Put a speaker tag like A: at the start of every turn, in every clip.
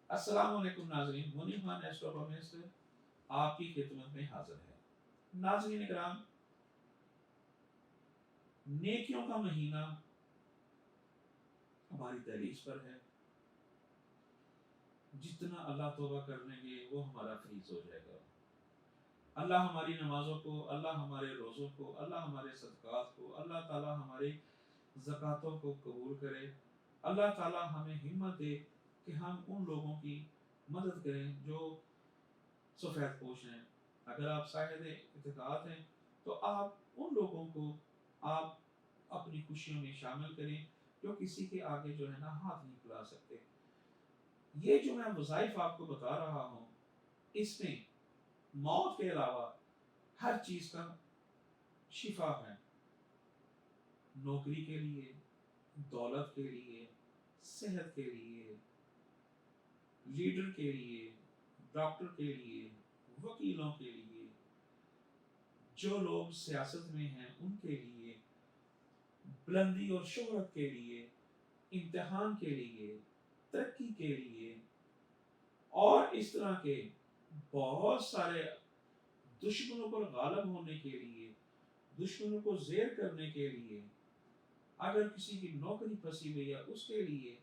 A: अस्सलाम वालेकुम नाज़रीन, मुनीब खान एस्ट्रोनॉमिस्ट आपकी खिदमत में हाजिर है। नाज़रीन इकराम, नेकियों का महीना हमारी दहलीज पर है। जितना अल्लाह तौबा कर लेंगे वो हमारा फरीज हो जाएगा। अल्लाह हमारी नमाजों को, अल्लाह हमारे रोज़ों को, अल्लाह हमारे सदक़ात को, अल्लाह ताला हमारे ज़कातों को कबूल करे। अल्लाह ताला हमें हिम्मत दे कि हम उन लोगों की मदद करें जो सफ़ेद पोश हैं। अगर आप साहिद इत्तेकाद हैं तो आप उन लोगों को आप अपनी खुशियों में शामिल करें जो किसी के आगे जो है ना हाथ नहीं फैला सकते। ये जो मैं वज़ाइफ आपको बता रहा हूँ, इसमें मौत के अलावा हर चीज़ का शिफा है। नौकरी के लिए, दौलत के लिए, सेहत के लिए, लीडर के लिए, डॉक्टर के लिए, वकीलों के लिए, जो लोग सियासत में हैं उनके लिए, बुलंदी और शोहरत के लिए, इम्तिहान के लिए, तरक्की के लिए और इस तरह के बहुत सारे दुश्मनों पर गालिब होने के लिए, दुश्मनों को ज़ेर करने के लिए, अगर किसी की नौकरी फंसी हुई है उसके लिए,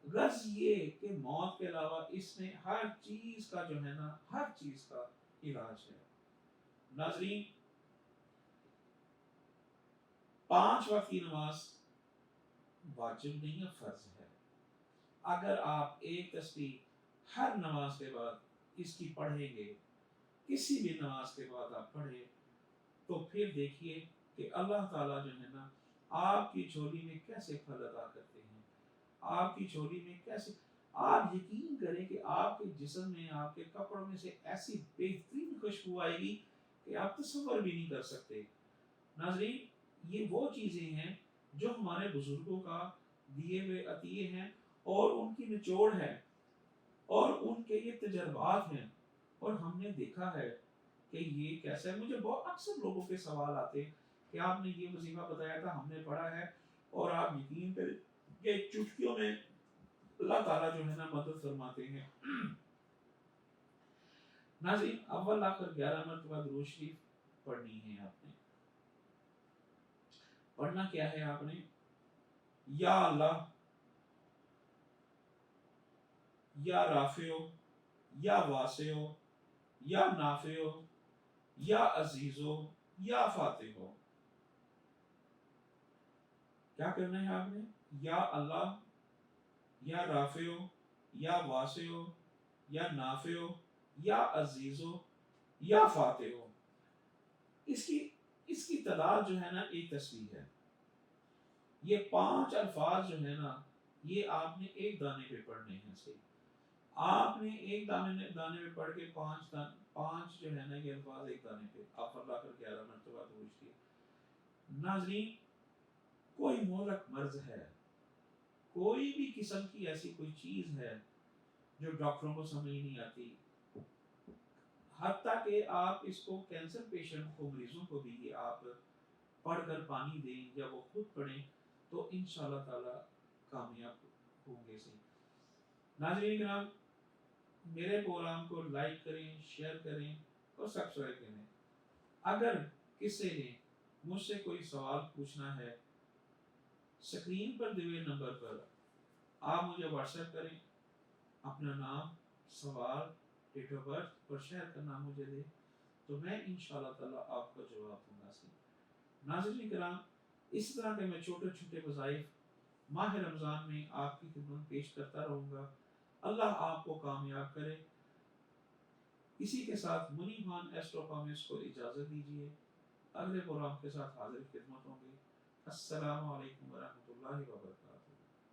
A: गर्ज ये कि मौत के अलावा इसमें हर चीज़ का जो है ना, हर चीज़ का इलाज है। नाज़रीन, 5 वक्त की नमाज वाजिब नहीं है, फर्ज है। अगर आप एक तस्बीह हर नमाज के बाद इसकी पढ़ेंगे, किसी भी नमाज के बाद आप पढ़े, तो फिर देखिए कि अल्लाह ताला जो है ना आपकी झोली में कैसे फल अदा करते हैं। आपकी झोली में कैसे, आप यकीन करें कि आपके जिस्म में, आपके कपड़ों में से ऐसी बेहतरीन खुशबू आएगी कि आप तसव्वुर भी नहीं कर सकते। नाज़रीन, ये वो चीज़ें हैं जो हमारे बुजुर्गों का दिए हुए अतिये हैं और उनकी निचोड़ है और उनके ये तजर्बात हैं। और हमने देखा है कि ये कैसा है। मुझे बहुत अक्सर लोगों के सवाल आते कि आपने ये वजीफा बताया था, हमने पढ़ा है, और आप यकीन करें कि चुटकियों में अल्लाह ताला जो है ना मदद फरमाते हैं। नाज़रीन, अव्वल आखिर 11 मरतबा दुरूद शरीफ पढ़नी है आपने। पढ़ना क्या है आपने? या अल्लाह, या राफियो, या वासियो, या नाफियो, या अजीजो, या फातिहो। क्या करना है आपने? या अल्लाह, या राफियो, या वासियो, या नाफियो, या अजीजो, या फातिहो। इसकी इसकी तादाद जो है ना एक तस्बीह है। ये 5 अल्फाज जो है ना, ये आपने एक दाने पे पढ़ने हैं। सही, आपने एक दाने पे पढ़ के 5 जो है ना ये अल्फाज एक दाने पे आप अल्लाह कर 11 मरतबा दुरूद शरीफ। नाज़रीन, कोई मोहलक मर्ज है, कोई भी किस्म की ऐसी कोई चीज़ है जो डॉक्टरों को समझ नहीं आती, हत्ता कि आप इसको कैंसर पेशेंट को, मरीजों को भी ये आप पढ़कर पानी दें या वो खुद पढ़ें तो इंशाअल्लाह ताला कामयाब होंगे। सही नाज़रीन किराम, मेरे प्रोग्राम को लाइक करें, शेयर करें और सब्सक्राइब करें। अगर किसी ने मुझसे कोई सवाल पूछना है, स्क्रीन पर दिए हुए नंबर पर आप मुझे व्हाट्सएप करें, अपना नाम, सवाल, डेट ऑफ बर्थ और शहर का नाम मुझे दें, तो मैं इंशाअल्लाह ताला आपको जवाब दूंगा। नाज़रीन किराम, इस तरह के मैं छोटे छोटे वज़ाइफ माह रमज़ान में आपकी खिदमत पेश करता रहूँगा। अल्लाह आपको कामयाब करे। इसी के साथ मुनीब खान एस्ट्रोनॉमिस्ट को इजाज़त दीजिए। अगले प्रोग्राम के साथ हाजिर खिदमत होंगे। अस्सलामु अलैकुम व रहमतुल्लाहि व बरकातहू।